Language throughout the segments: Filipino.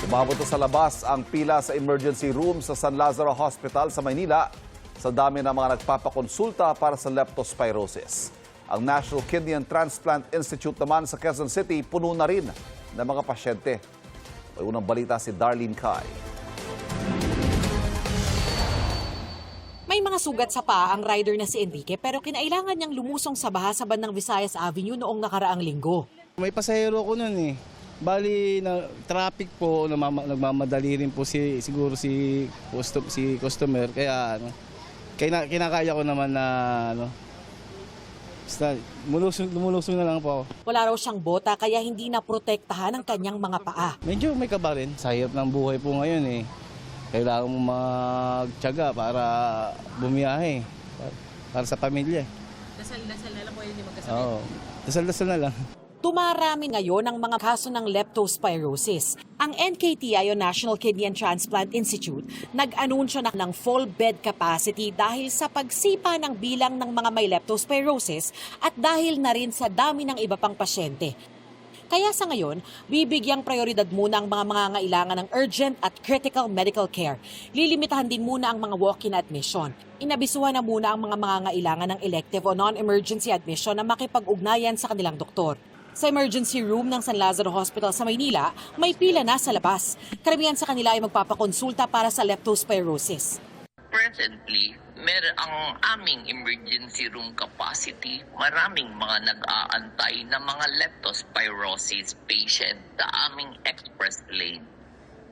Umabot na sa labas ang pila sa emergency room sa San Lazaro Hospital sa Maynila sa dami ng mga nagpapakonsulta para sa leptospirosis. Ang National Kidney and Transplant Institute naman sa Quezon City puno na rin ng mga pasyente. May unang balita si Darlene Kai. May mga sugat sa paa ang rider na si Enrique pero kinailangan niyang lumusong sa baha sa bandang Visayas Avenue noong nakaraang linggo. May pasahero ko nun eh. Bali, na traffic po, nagmamadali rin po siguro si customer. Kaya kinakaya ko naman na basta, lumusong na lang po ako. Wala raw siyang bota kaya hindi na protektahan ang kanyang mga paa. Medyo may kaba rin. Sa hirap ng buhay po ngayon eh. Kailangan mo magtiyaga para bumiyahe. Para sa pamilya. Dasal-dasal na lang po hindi magkasakit. Oo. Dasal-dasal na lang. Tumarami ngayon ang mga kaso ng leptospirosis. Ang NKTI o National Kidney and Transplant Institute nag-anunsyo na ng full bed capacity dahil sa pagsipa ng bilang ng mga may leptospirosis at dahil na rin sa dami ng iba pang pasyente. Kaya sa ngayon, bibigyang prioridad muna ang mga mangangailangan ng urgent at critical medical care. Lilimitahan din muna ang mga walk-in admission. Inabisuhan na muna ang mga mangangailangan ng elective o non-emergency admission na makipag-ugnayan sa kanilang doktor. Sa emergency room ng San Lazaro Hospital sa Maynila, may pila na sa labas. Karamihan sa kanila ay magpapakonsulta para sa leptospirosis. Presently, ang aming emergency room capacity, maraming mga nag-aantay na mga leptospirosis patient sa aming express lane.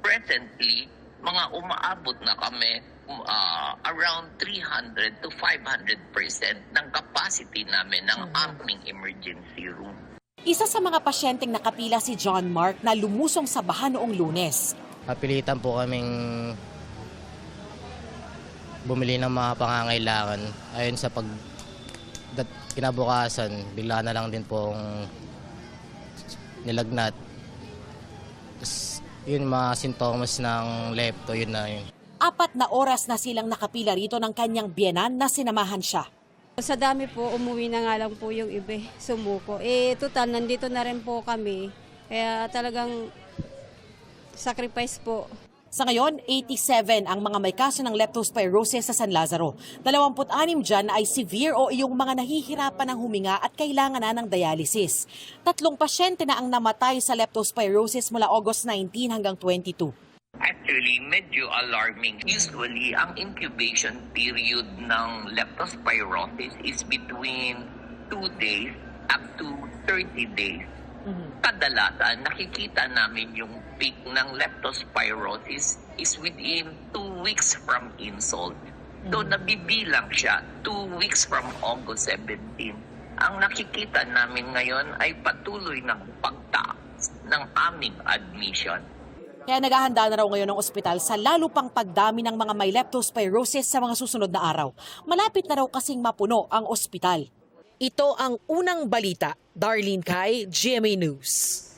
Presently, mga umaabot na kami around 300 to 500% ng capacity namin ng aming emergency room. Isa sa mga pasyenteng nakapila si John Mark na lumusong sa baha noong Lunes. Napilitan po kaming bumili ng mga pangangailangan. Ayon sa kinabukasan, bigla na lang din pong nilagnat. Yun, mga sintomas ng lepto, yun na yun. 4 na oras na silang nakapila rito ng kanyang biyenan na sinamahan siya. Sa dami po, umuwi na nga lang po yung iba, sumuko. Total, nandito na rin po kami. Kaya talagang sacrifice po. Sa ngayon, 87 ang mga may kaso ng leptospirosis sa San Lazaro. 26 dyan ay severe o yung mga nahihirapan ng huminga at kailangan na ng dialysis. 3 pasyente na ang namatay sa leptospirosis mula August 19 hanggang 22. Actually, medyo alarming. Usually, ang incubation period ng leptospirosis is between 2 days up to 30 days. Kadalasan, nakikita namin yung peak ng leptospirosis is within 2 weeks from insult. So, nabibilang siya 2 weeks from August 17. Ang nakikita namin ngayon ay patuloy ng pagtaas ng aming admission. Kaya naghahanda na raw ngayon ng ospital sa lalo pang pagdami ng mga may leptospirosis sa mga susunod na araw. Malapit na raw kasing mapuno ang ospital. Ito ang unang balita. Darlene Kai, GMA News.